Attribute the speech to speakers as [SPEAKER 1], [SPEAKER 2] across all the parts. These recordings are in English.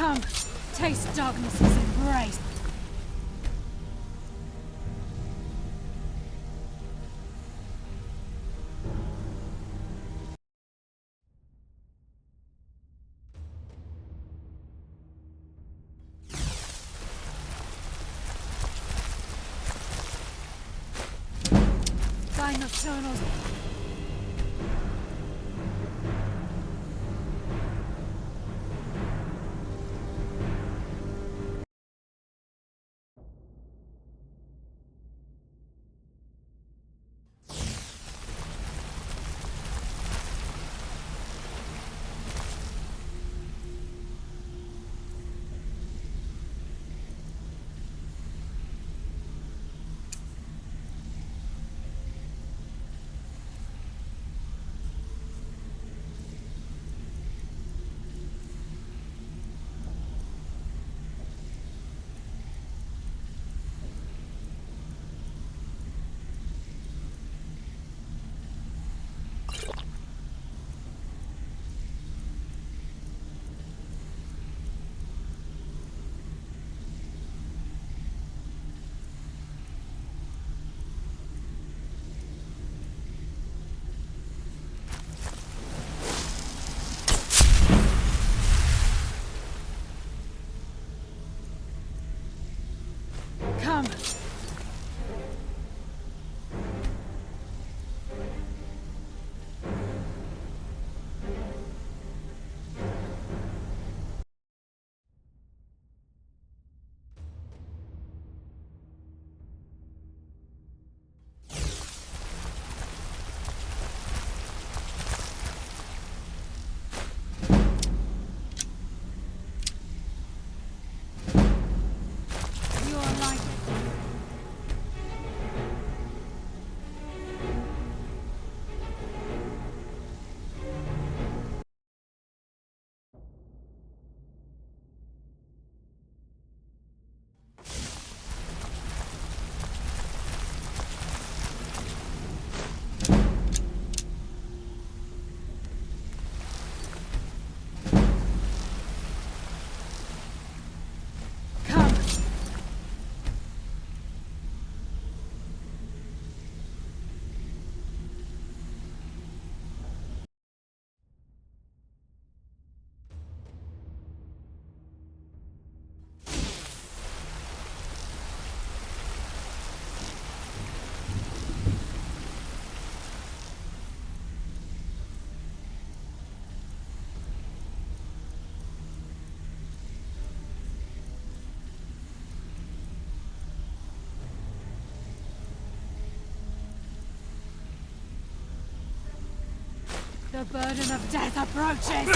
[SPEAKER 1] Come, taste darkness's embrace. Thy nocturnals. Come. You are like it. Come. The burden of death approaches!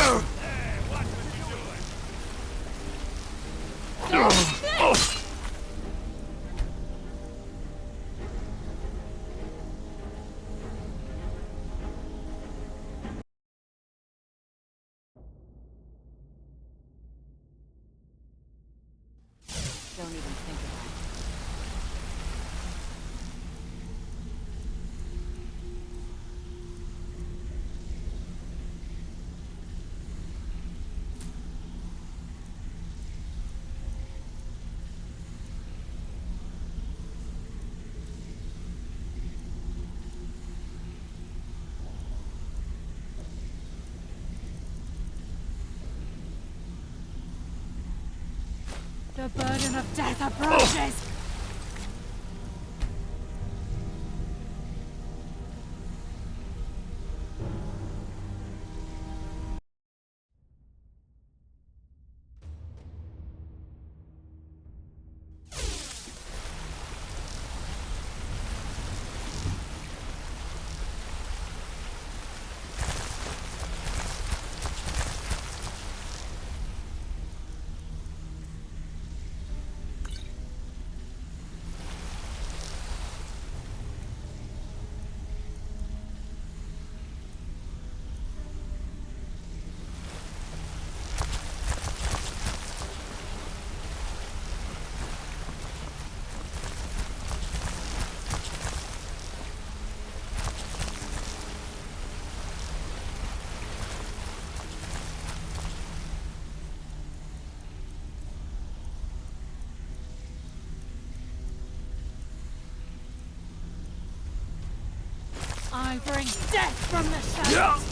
[SPEAKER 2] Don't even think about it.
[SPEAKER 1] The burden of death approaches! I bring death from the shadows!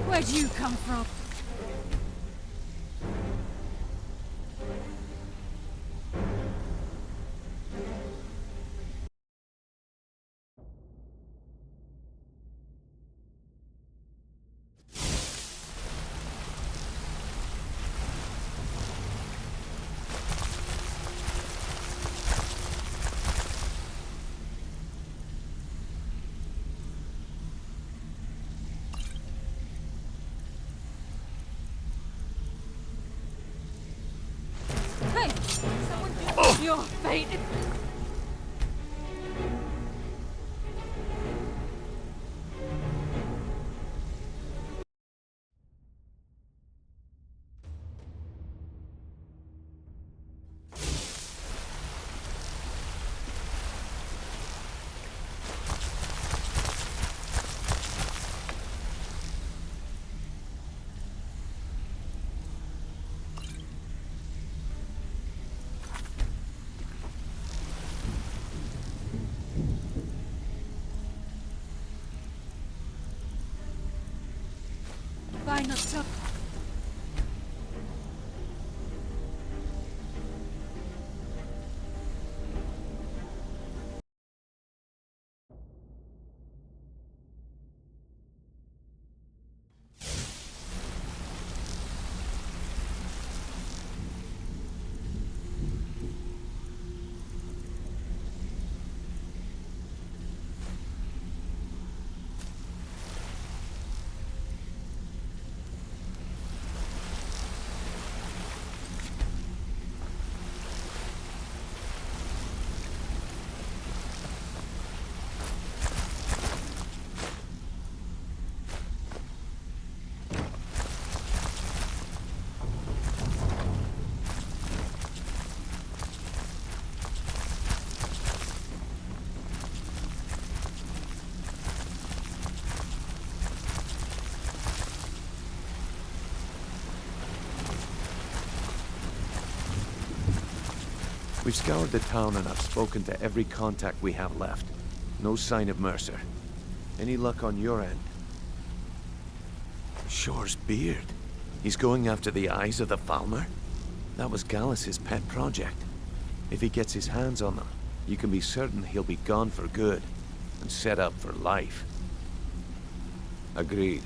[SPEAKER 1] Where'd you come from? Hey! Someone do your fate! Why not so?
[SPEAKER 3] We've scoured the town and I've spoken to every contact we have left. No sign of Mercer. Any luck on your end? Shore's beard. He's going after the eyes of the Falmer? That was Gallus's pet project. If he gets his hands on them, you can be certain he'll be gone for good and set up for life. Agreed.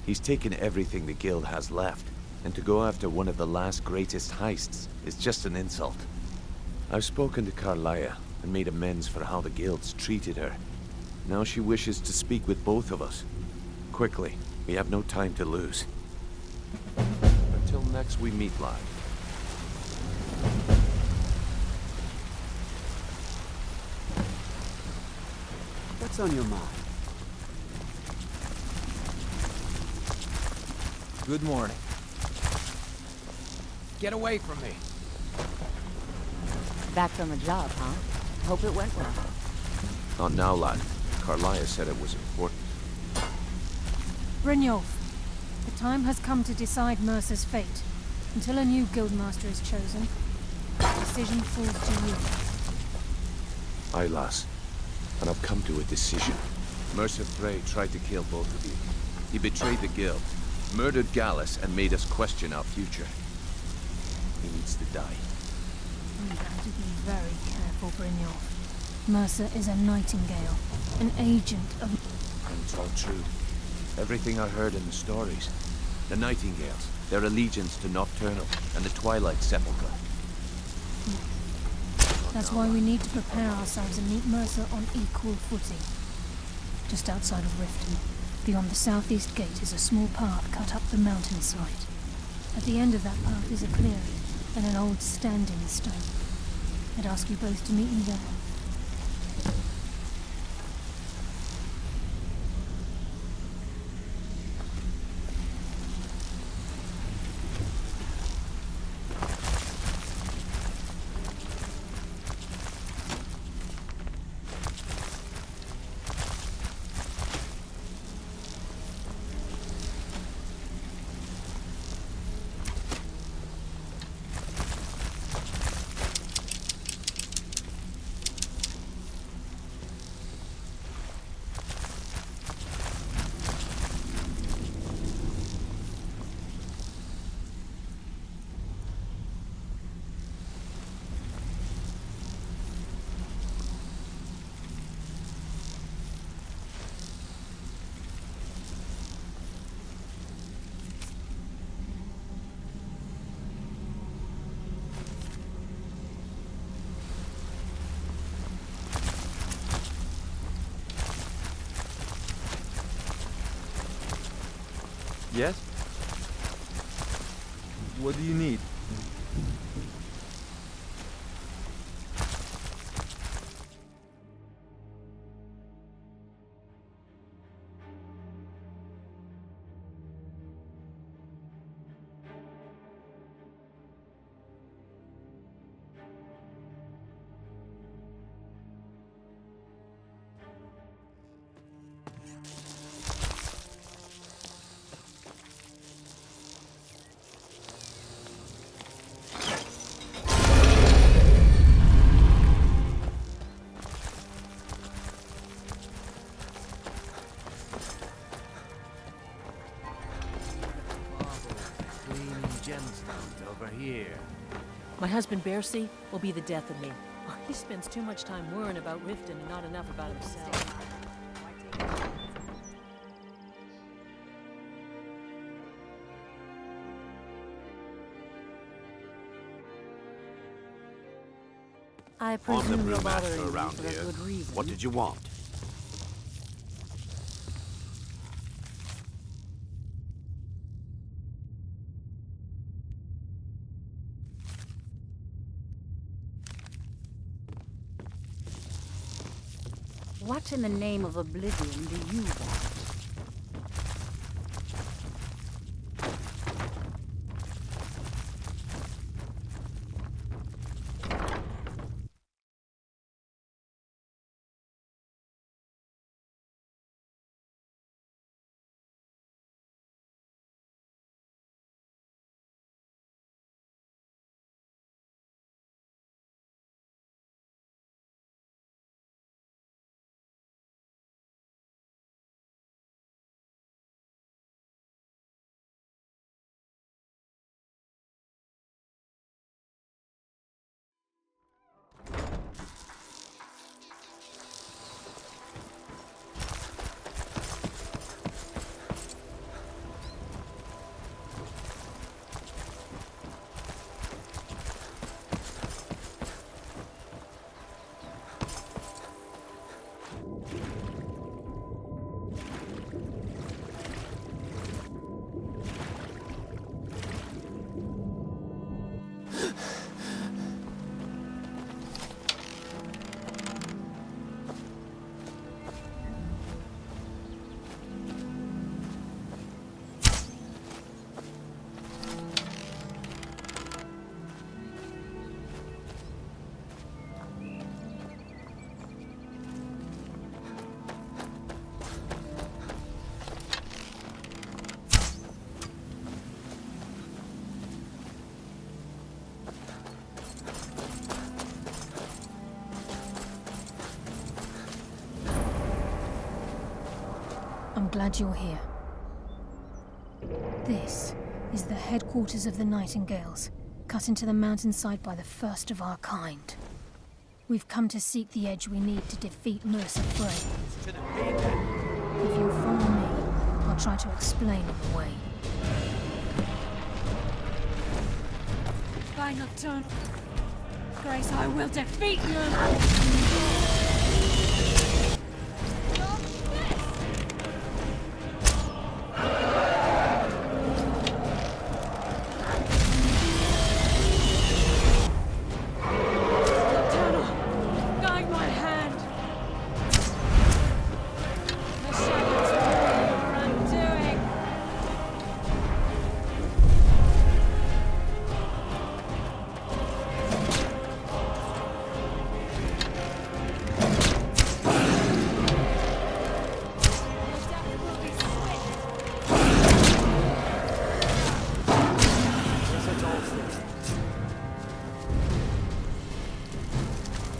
[SPEAKER 3] He's taken everything the guild has left, and to go after one of the last greatest heists is just an insult. I've spoken to Carlia and made amends for how the guilds treated her. Now she wishes to speak with both of us. Quickly, we have no time to lose. Until next we meet live.
[SPEAKER 4] What's on your mind?
[SPEAKER 5] Good morning. Get away from me.
[SPEAKER 2] Back from a job, huh? Hope it went well.
[SPEAKER 3] Not now, lad. Carlia said it was important.
[SPEAKER 1] Brynjolf, the time has come to decide Mercer's fate. Until a new guildmaster is chosen, the decision falls to you.
[SPEAKER 3] Aye, lass. And I've come to a decision. Mercer Frey tried to kill both of you. He betrayed the guild, murdered Gallus, and made us question our future. He needs to die.
[SPEAKER 1] You have to be very careful, Brynjolf. Mercer is a nightingale, an agent of...
[SPEAKER 3] And it's all true. Everything I heard in the stories. The Nightingales, their allegiance to Nocturnal, and the Twilight Sepulchre.
[SPEAKER 1] That's why we need to prepare ourselves and meet Mercer on equal footing. Just outside of Riften, beyond the southeast gate, is a small path cut up the mountainside. At the end of that path is a clearing and an old standing stone. I'd ask you both to meet me there.
[SPEAKER 5] Yes? What do you need?
[SPEAKER 4] Gemstones over here.
[SPEAKER 2] My husband, Bercy, will be the death of me. He spends too much time worrying about Riften and not enough about himself. I
[SPEAKER 4] I'm the
[SPEAKER 2] presume you're
[SPEAKER 4] brewmaster
[SPEAKER 2] bothering me
[SPEAKER 4] around
[SPEAKER 2] for a
[SPEAKER 4] here.
[SPEAKER 2] good reason.
[SPEAKER 4] What did you want?
[SPEAKER 2] What in the name of oblivion do you want?
[SPEAKER 1] glad you're here. This is the headquarters of the Nightingales, cut into the mountainside by the first of our kind. We've come to seek the edge we need to defeat Mercer Frey. If you'll follow me, I'll try to explain on the way. By Nocturne, Grace, I will defeat you!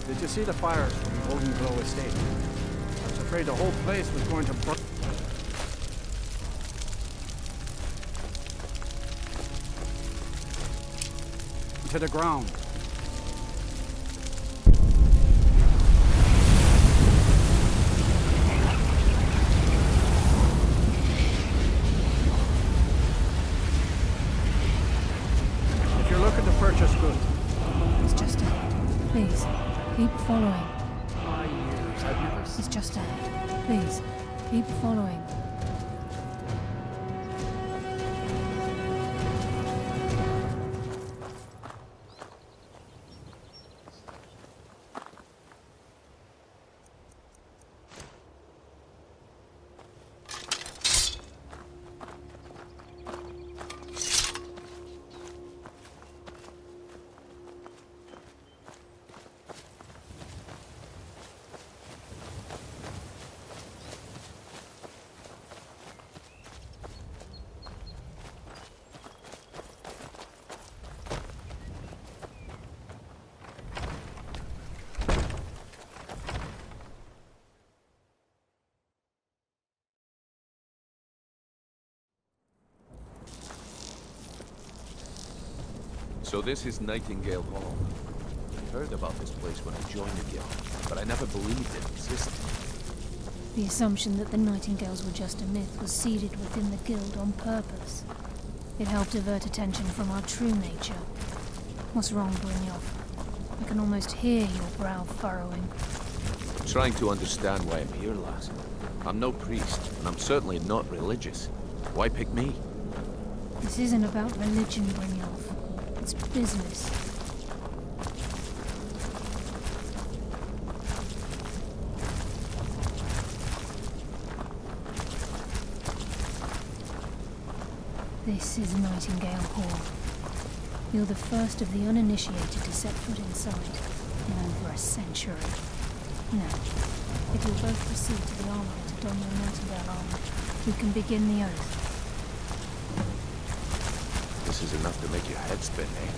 [SPEAKER 6] Did you see the fires from Golden Glow Estate? I was afraid the whole place was going to burn to the ground. If you're looking to purchase goods,
[SPEAKER 1] It's just ahead. Please, keep following.
[SPEAKER 6] my years, I've never
[SPEAKER 1] It's just ahead. Please, keep following.
[SPEAKER 3] So this is Nightingale Hall. I heard about this place when I joined the guild, but I never believed it existed.
[SPEAKER 1] The assumption that the Nightingales were just a myth was seeded within the guild on purpose. It helped divert attention from our true nature. What's wrong, Brynjolf? I can almost hear your brow furrowing.
[SPEAKER 3] Trying to understand why I'm here, lass. I'm no priest, and I'm certainly not religious. Why pick me?
[SPEAKER 1] This isn't about religion, Brynjolf. It's business. This is Nightingale Hall. You're the first of the uninitiated to set foot inside in over a century. Now, if you'll both proceed to the armory to don your Nightingale armor, we can begin the oath.
[SPEAKER 3] This is enough to make your head spin, eh?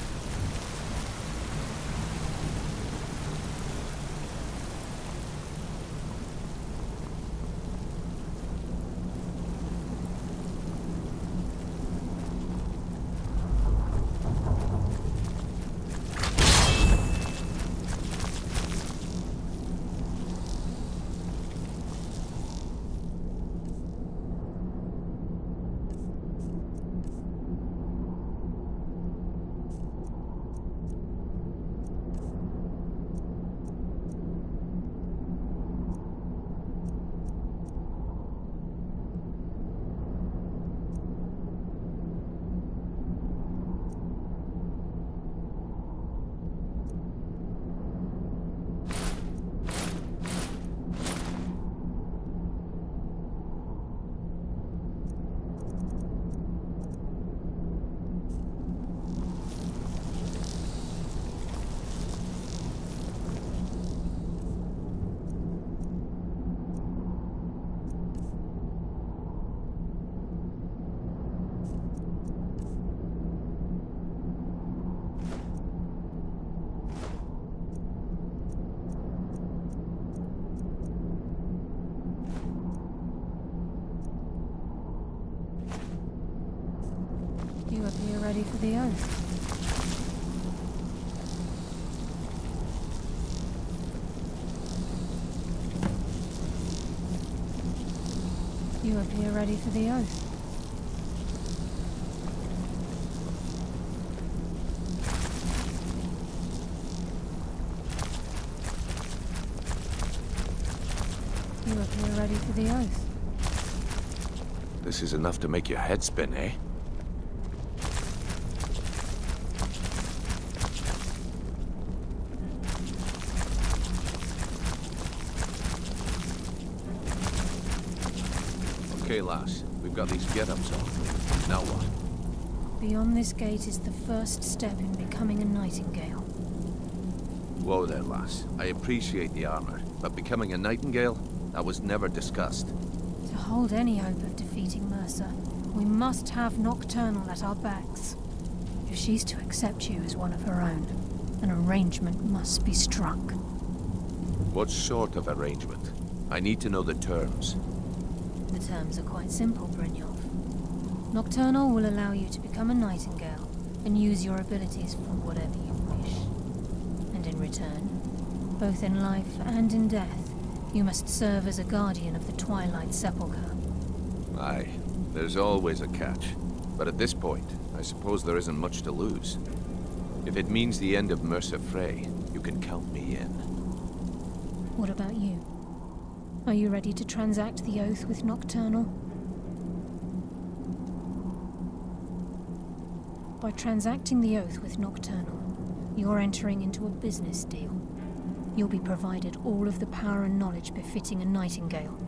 [SPEAKER 1] You appear ready for the oath. You appear ready for the oath. You appear ready for the oath.
[SPEAKER 3] This is enough to make your head spin, eh? Okay, lass. We've got these get-ups on. Now what?
[SPEAKER 1] Beyond this gate is the first step in becoming a nightingale.
[SPEAKER 3] Whoa there, lass. I appreciate the armor, but becoming a nightingale? That was never discussed.
[SPEAKER 1] To hold any hope of defeating Mercer, we must have Nocturnal at our backs. If she's to accept you as one of her own, an arrangement must be struck.
[SPEAKER 3] What sort of arrangement? I need to know the terms.
[SPEAKER 1] The terms are quite simple, Brynjolf. Nocturnal will allow you to become a nightingale and use your abilities for whatever you wish. And in return, both in life and in death, you must serve as a guardian of the Twilight Sepulchre.
[SPEAKER 3] Aye, there's always a catch. But at this point, I suppose there isn't much to lose. If it means the end of Mercer Frey, you can count me in.
[SPEAKER 1] What about you? Are you ready to transact the oath with Nocturnal? By transacting the oath with Nocturnal, you're entering into a business deal. You'll be provided all of the power and knowledge befitting a nightingale.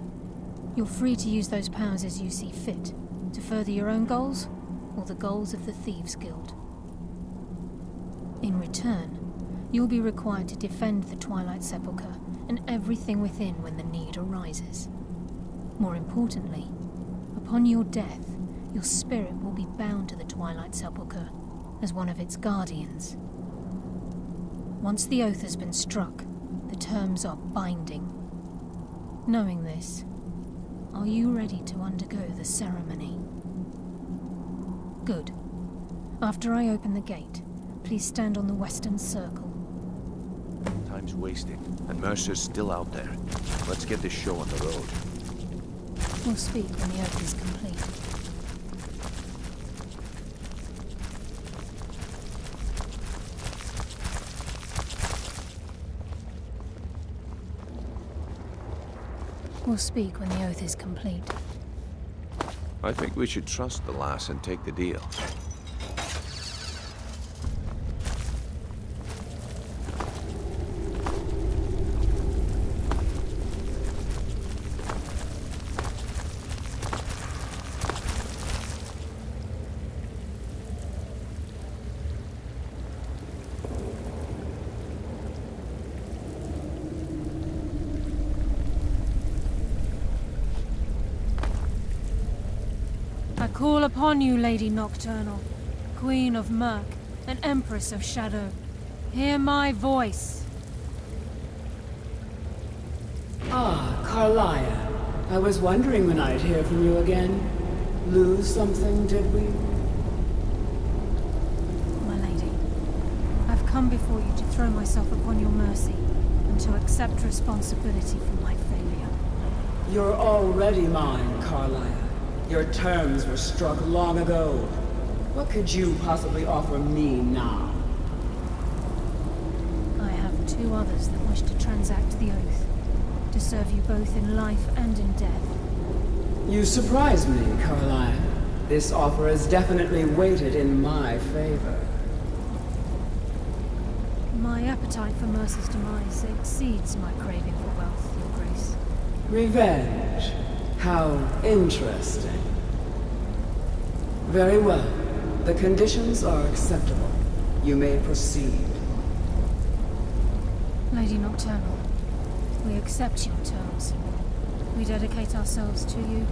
[SPEAKER 1] You're free to use those powers as you see fit, to further your own goals, or the goals of the Thieves' Guild. In return, you'll be required to defend the Twilight Sepulchre and everything within when the need arises. More importantly, upon your death, your spirit will be bound to the Twilight Sepulchre as one of its guardians. Once the oath has been struck, the terms are binding. Knowing this, are you ready to undergo the ceremony? Good. After I open the gate, please stand on the western circle.
[SPEAKER 3] Time's wasting, and Mercer's still out there. Let's get this show on the road.
[SPEAKER 1] We'll speak when the oath is complete. We'll speak when the oath is complete.
[SPEAKER 3] I think we should trust the lass and take the deal.
[SPEAKER 1] I call upon you, Lady Nocturnal, Queen of Murk and Empress of Shadow. Hear my voice.
[SPEAKER 7] Ah, Carlia. I was wondering when I'd hear from you again. Lose something, did we?
[SPEAKER 1] My lady, I've come before you to throw myself upon your mercy and to accept responsibility for my failure.
[SPEAKER 7] You're already mine, Carlia. Your terms were struck long ago. What could you possibly offer me now?
[SPEAKER 1] I have two others that wish to transact the oath, to serve you both in life and in death.
[SPEAKER 7] You surprise me, Carlia. This offer is definitely weighted in my favor.
[SPEAKER 1] My appetite for Mercer's demise exceeds my craving for wealth, Your Grace.
[SPEAKER 7] Revenge. How interesting. Very well. The conditions are acceptable. You may proceed.
[SPEAKER 1] Lady Nocturnal, we accept your terms. We dedicate ourselves to you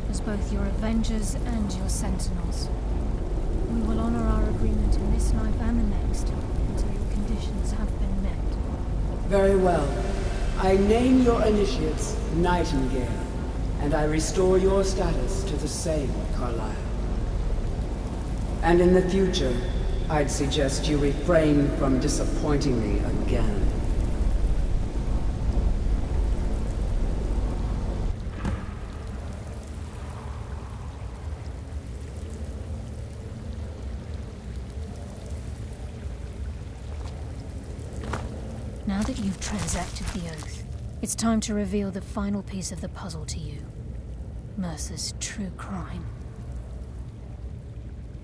[SPEAKER 1] as both your avengers and your sentinels. We will honor our agreement in this life and the next until your conditions have been met.
[SPEAKER 7] Very well. I name your initiates Nightingale, and I restore your status to the same, Carlia. And in the future, I'd suggest you refrain from disappointing me again.
[SPEAKER 1] Now that you've transacted the oath, it's time to reveal the final piece of the puzzle to you. Mercer's true crime.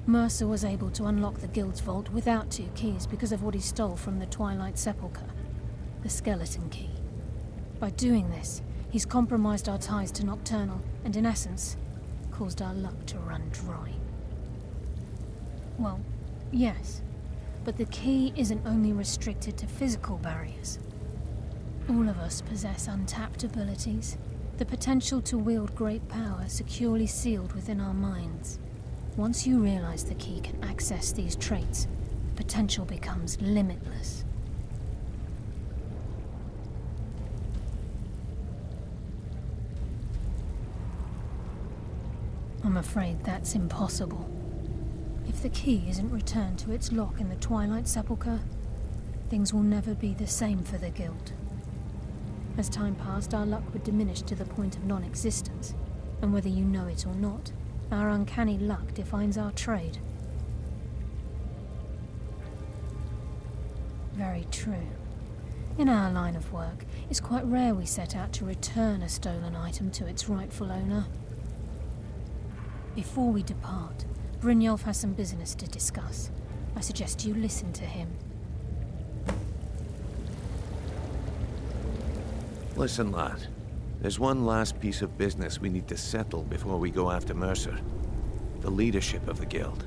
[SPEAKER 1] Mercer was able to unlock the Guild's vault without 2 keys because of what he stole from the Twilight Sepulchre, the skeleton key. By doing this, he's compromised our ties to Nocturnal, and in essence, caused our luck to run dry. Well, yes, but the key isn't only restricted to physical barriers. All of us possess untapped abilities, the potential to wield great power securely sealed within our minds. Once you realize the key can access these traits, potential becomes limitless. I'm afraid that's impossible. If the key isn't returned to its lock in the Twilight Sepulchre, things will never be the same for the Guild. As time passed, our luck would diminish to the point of non-existence, and whether you know it or not, our uncanny luck defines our trade. Very true. In our line of work, it's quite rare we set out to return a stolen item to its rightful owner. Before we depart, Brynjolf has some business to discuss. I suggest you listen to him.
[SPEAKER 3] Listen, lad. There's one last piece of business we need to settle before we go after Mercer. The leadership of the Guild.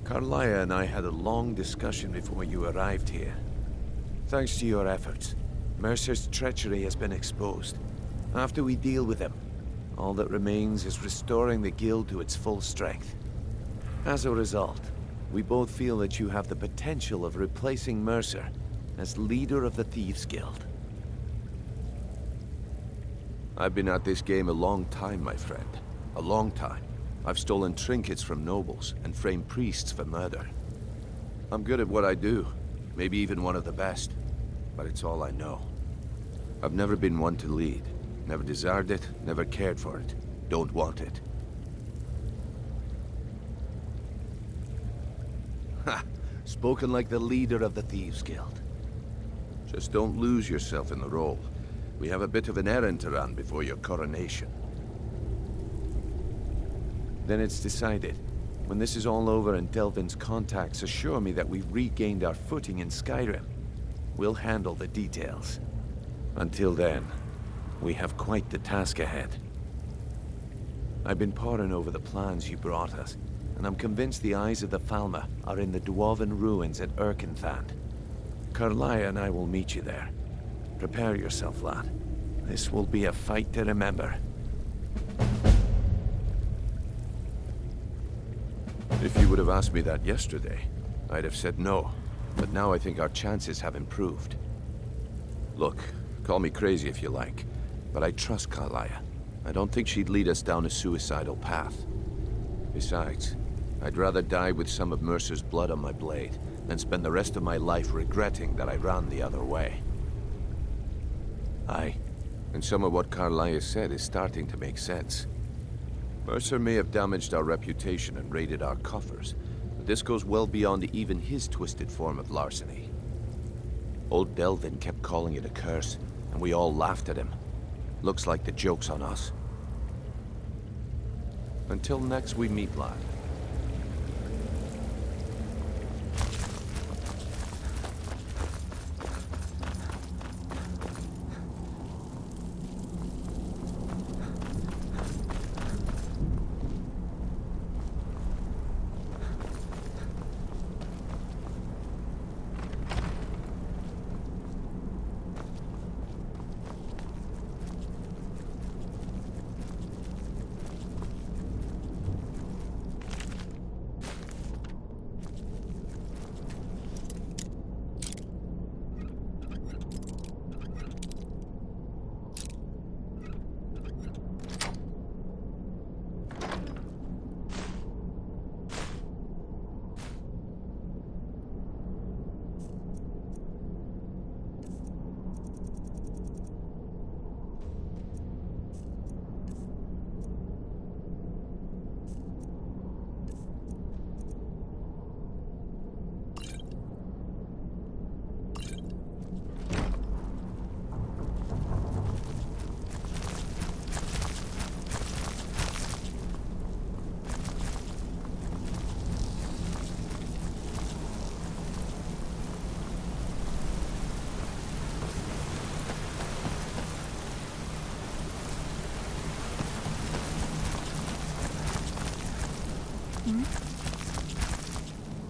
[SPEAKER 3] Carlia and I had a long discussion before you arrived here. Thanks to your efforts, Mercer's treachery has been exposed. After we deal with him, all that remains is restoring the Guild to its full strength. As a result, we both feel that you have the potential of replacing Mercer as leader of the Thieves' Guild. I've been at this game a long time, my friend. A long time. I've stolen trinkets from nobles and framed priests for murder. I'm good at what I do, maybe even one of the best, but it's all I know. I've never been one to lead. Never desired it, never cared for it. Don't want it. Ha! Spoken like the leader of the Thieves' Guild. Just don't lose yourself in the role. We have a bit of an errand to run before your coronation. Then it's decided. When this is all over and Delvin's contacts assure me that we've regained our footing in Skyrim, we'll handle the details. Until then, we have quite the task ahead. I've been poring over the plans you brought us, and I'm convinced the eyes of the Falmer are in the Dwarven ruins at Erkenthand. Carlia and I will meet you there. Prepare yourself, lad. This will be a fight to remember. If you would have asked me that yesterday, I'd have said no. But now I think our chances have improved. Look, call me crazy if you like, but I trust Carlia. I don't think she'd lead us down a suicidal path. Besides, I'd rather die with some of Mercer's blood on my blade than spend the rest of my life regretting that I ran the other way. Aye, and some of what Carlia said is starting to make sense. Mercer may have damaged our reputation and raided our coffers, but this goes well beyond even his twisted form of larceny. Old Delvin kept calling it a curse, and we all laughed at him. Looks like the joke's on us. Until next we meet, lad.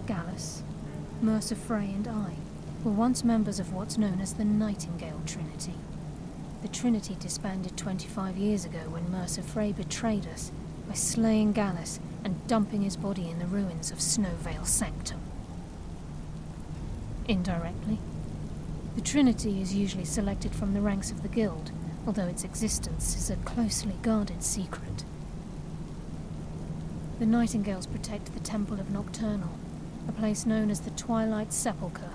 [SPEAKER 1] Gallus, Mercer Frey and I were once members of what's known as the Nightingale Trinity. The Trinity disbanded 25 years ago when Mercer Frey betrayed us by slaying Gallus and dumping his body in the ruins of Snowvale Sanctum. Indirectly, the Trinity is usually selected from the ranks of the Guild, although its existence is a closely guarded secret. The Nightingales protect the Temple of Nocturnal, a place known as the Twilight Sepulchre.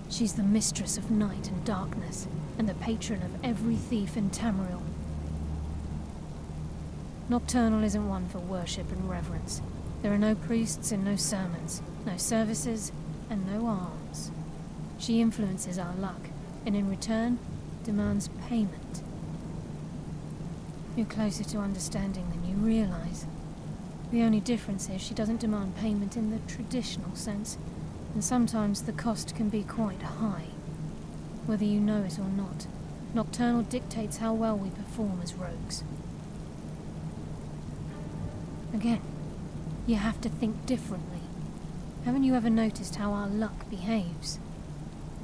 [SPEAKER 1] She's the mistress of night and darkness, and the patron of every thief in Tamriel. Nocturnal isn't one for worship and reverence. There are no priests and no sermons, no services and no alms. She influences our luck, and in return, demands payment. You're closer to understanding than you realize. The only difference is she doesn't demand payment in the traditional sense, and sometimes the cost can be quite high. Whether you know it or not, Nocturnal dictates how well we perform as rogues. Again, you have to think differently. Haven't you ever noticed how our luck behaves?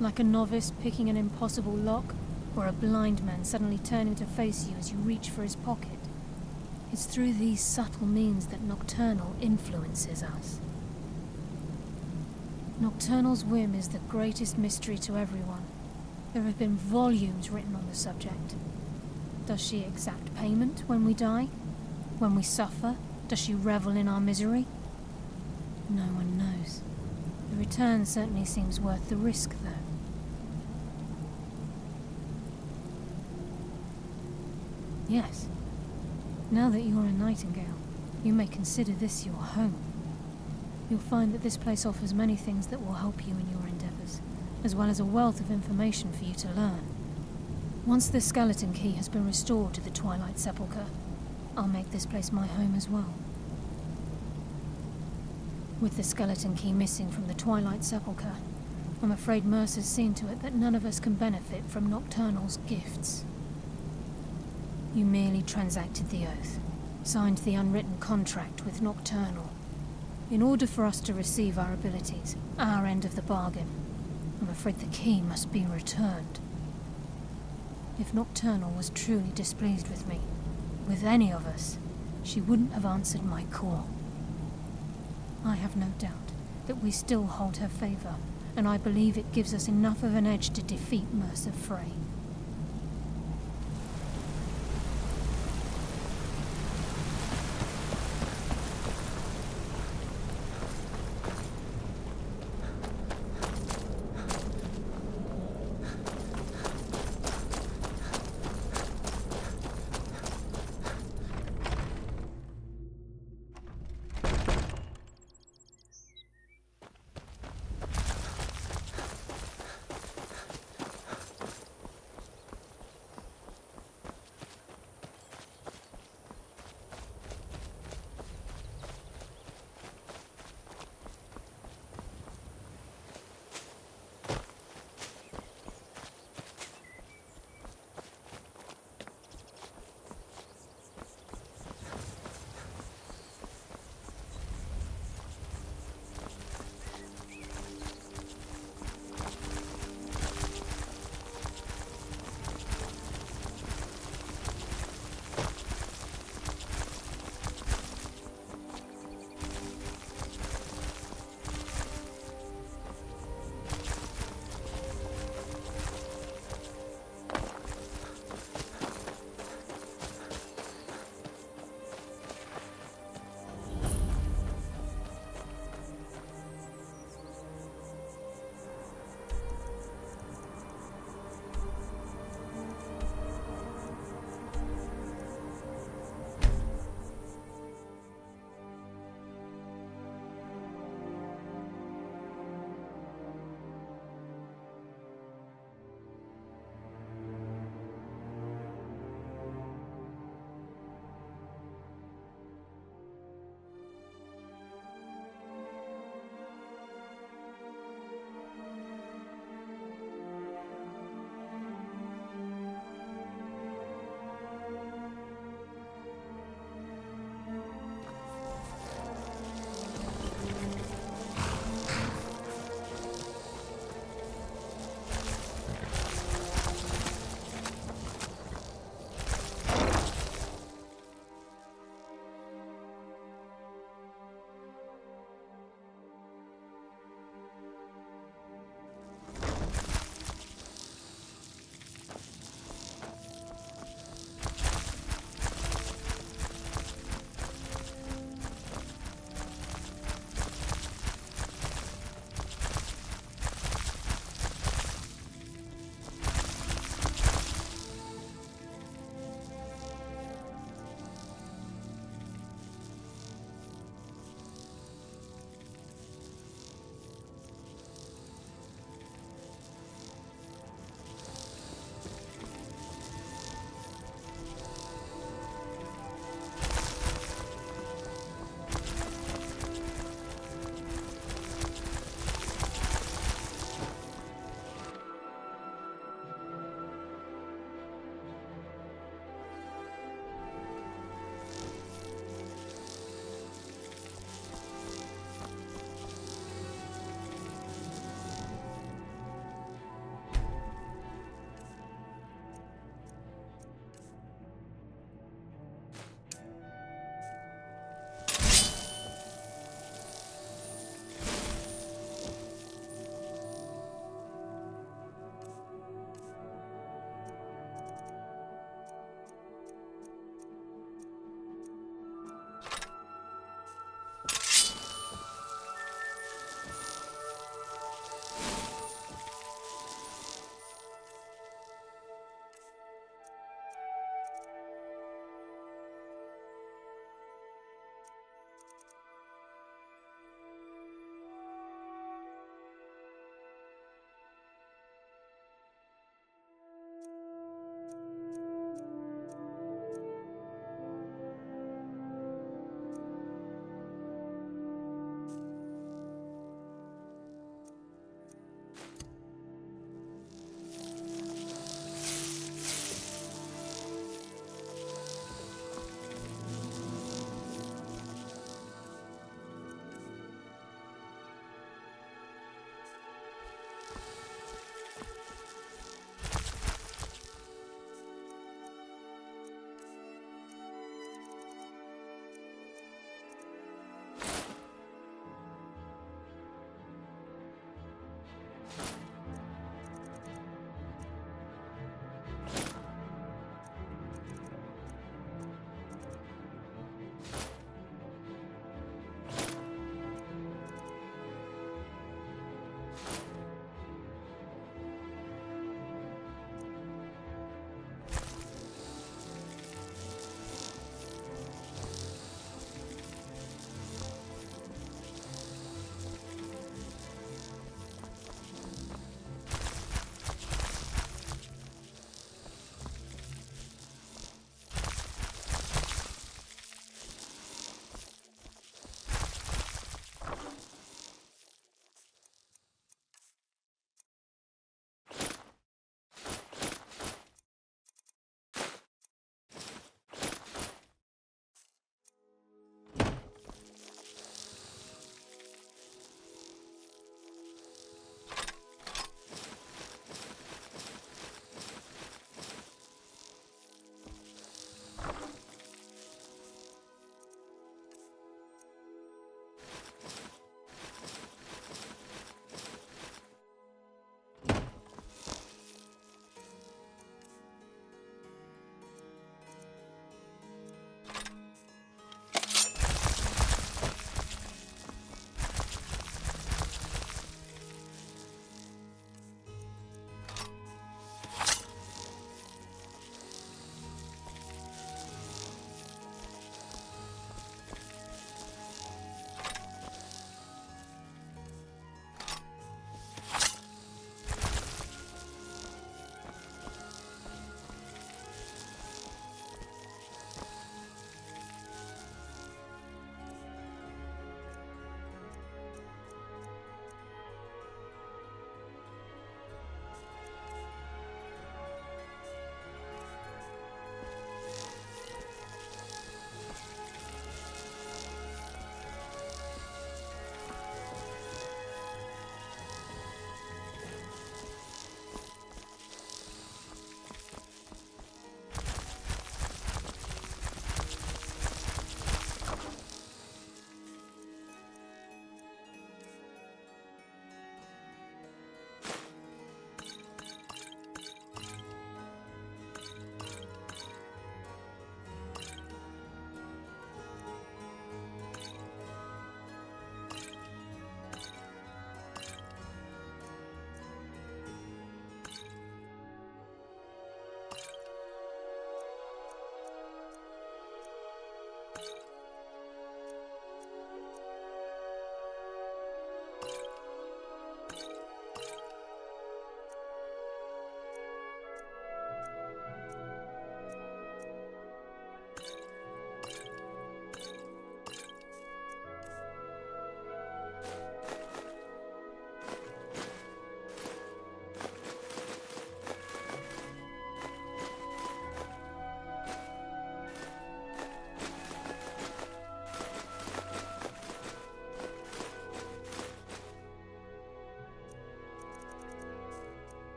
[SPEAKER 1] Like a novice picking an impossible lock, or a blind man suddenly turning to face you as you reach for his pocket. It's through these subtle means that Nocturnal influences us. Nocturnal's whim is the greatest mystery to everyone. There have been volumes written on the subject. Does she exact payment when we die? When we suffer? Does she revel in our misery? No one knows. The return certainly seems worth the risk, though. Yes. Now that you're a Nightingale, you may consider this your home. You'll find that this place offers many things that will help you in your endeavors, as well as a wealth of information for you to learn. Once the skeleton key has been restored to the Twilight Sepulchre, I'll make this place my home as well. With the skeleton key missing from the Twilight Sepulchre, I'm afraid Mercer's seen to it that none of us can benefit from Nocturnal's gifts. You merely transacted the oath, signed the unwritten contract with Nocturnal. In order for us to receive our abilities, our end of the bargain, I'm afraid the key must be returned. If Nocturnal was truly displeased with me, with any of us, she wouldn't have answered my call. I have no doubt that we still hold her favor, and I believe it gives us enough of an edge to defeat Mercer Frey.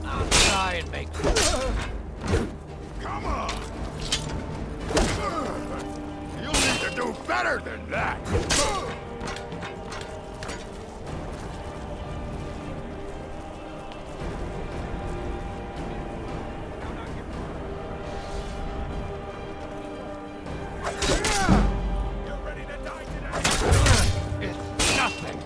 [SPEAKER 4] I'll try and make
[SPEAKER 8] Come on! You'll need to do better than that! You're ready to die today?
[SPEAKER 4] It's nothing.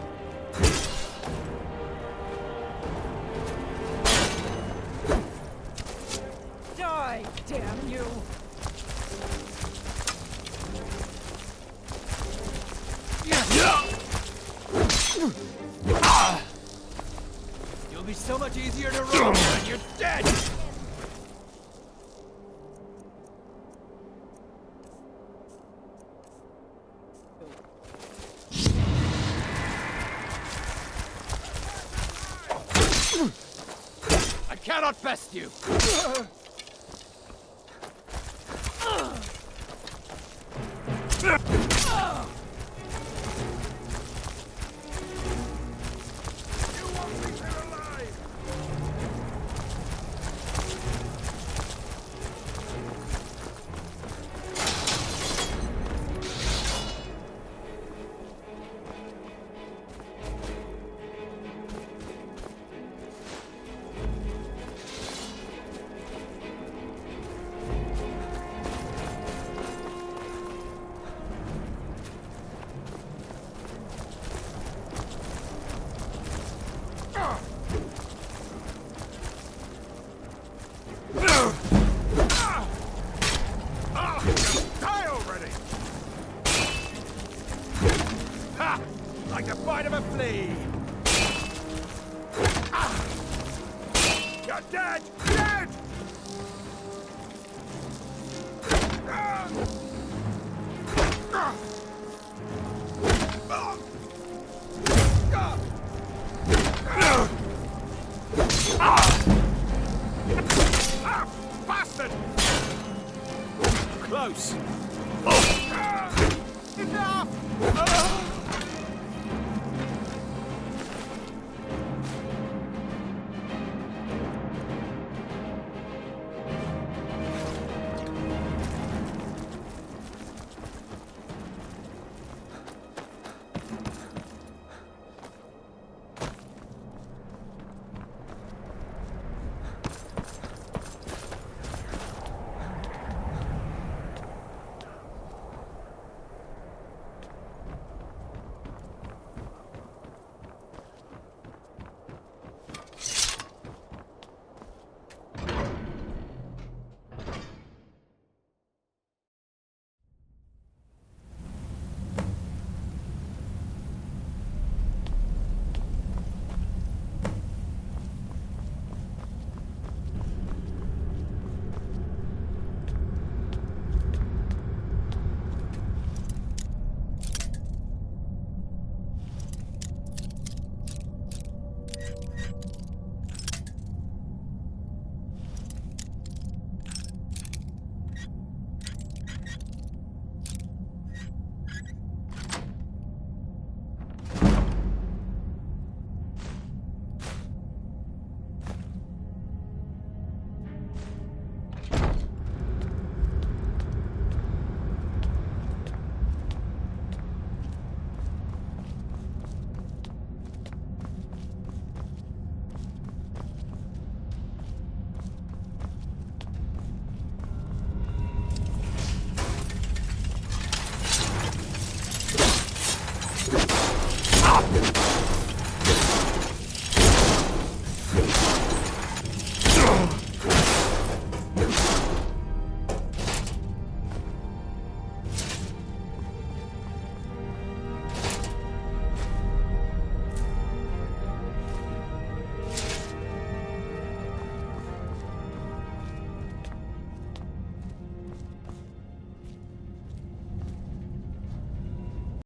[SPEAKER 7] Die, damn you!
[SPEAKER 4] You'll be so much easier to roll when you're dead. I cannot best you.
[SPEAKER 8] You won't be here alive! Die already! Ha! Like the bite of a flea! Ah! You're dead! Dead! Ah! Ah! Ah! Ah! Ah! Ah! Bastard!
[SPEAKER 4] Close.